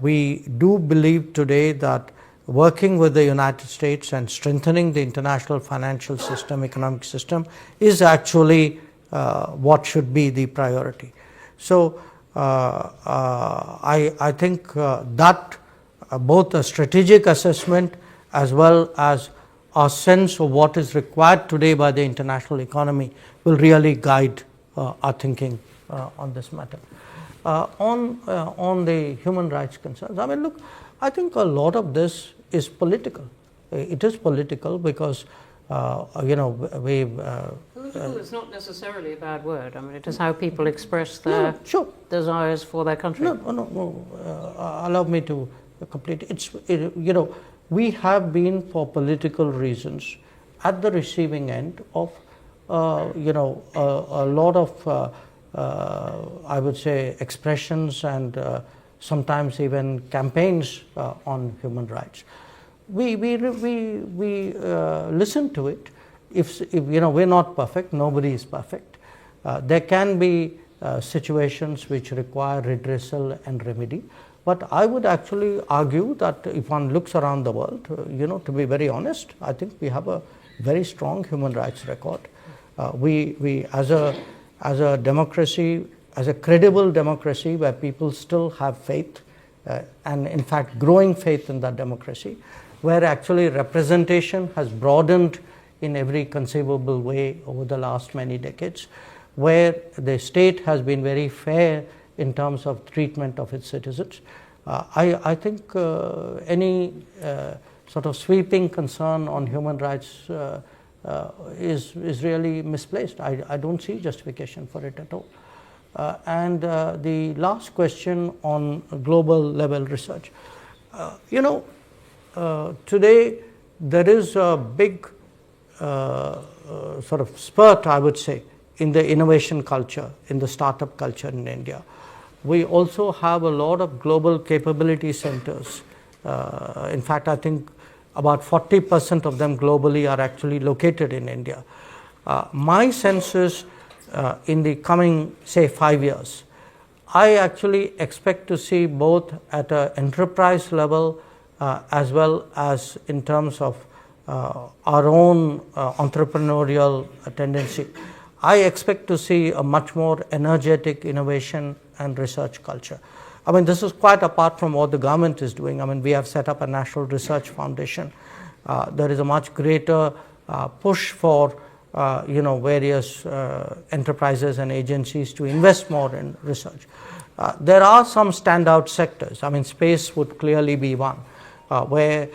We do believe today that working with the United States and strengthening the international financial system, economic system, is actually what should be the priority. So I think that both a strategic assessment as well as our sense of what is required today by the international economy will really guide our thinking on this matter. On the human rights concerns, look, I think a lot of this is political. It is political because, political is not necessarily a bad word. It is how people express their desires for their country. Allow me to complete. We have been, for political reasons, at the receiving end of, a lot of, I would say, expressions and sometimes even campaigns on human rights. We listen to it. If we're not perfect, nobody is perfect. There can be situations which require redressal and remedy. But I would actually argue that if one looks around the world, to be very honest, I think we have a very strong human rights record. We as a democracy, as a credible democracy where people still have faith, and in fact growing faith in that democracy, where actually representation has broadened in every conceivable way over the last many decades, where the state has been very fair in terms of treatment of its citizens. I think any sort of sweeping concern on human rights is really misplaced. I don't see justification for it at all. And the last question on global level research. Today there is a big sort of spurt, I would say, in the innovation culture, in the startup culture in India. We also have a lot of global capability centers. In fact, I think about 40% of them globally are actually located in India. My sense is in the coming, say, 5 years, I actually expect to see both at an enterprise level as well as in terms of our own entrepreneurial tendency. I expect to see a much more energetic innovation and research culture. I mean, this is quite apart from what the government is doing. I mean, we have set up a National Research Foundation. There is a much greater push for various enterprises and agencies to invest more in research. There are some standout sectors. I mean, space would clearly be one, where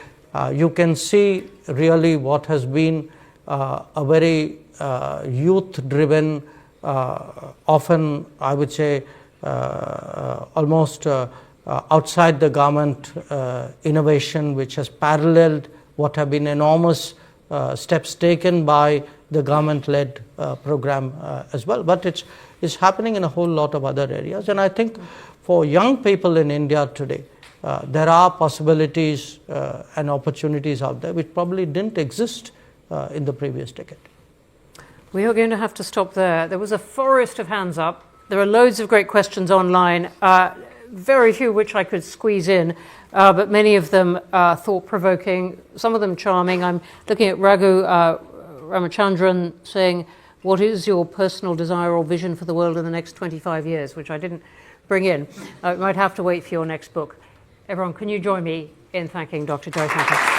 you can see really what has been a very youth-driven, often I would say almost outside the government innovation, which has paralleled what have been enormous steps taken by the government-led program as well. But it's happening in a whole lot of other areas. And I think for young people in India today, there are possibilities and opportunities out there which probably didn't exist in the previous decade. We are going to have to stop there. There was a forest of hands up. There are loads of great questions online, very few which I could squeeze in, but many of them thought-provoking, some of them charming. I'm looking at Raghu Ramachandran saying, what is your personal desire or vision for the world in the next 25 years, which I didn't bring in. You might have to wait for your next book. Everyone, can you join me in thanking Dr. JAISHANKAR?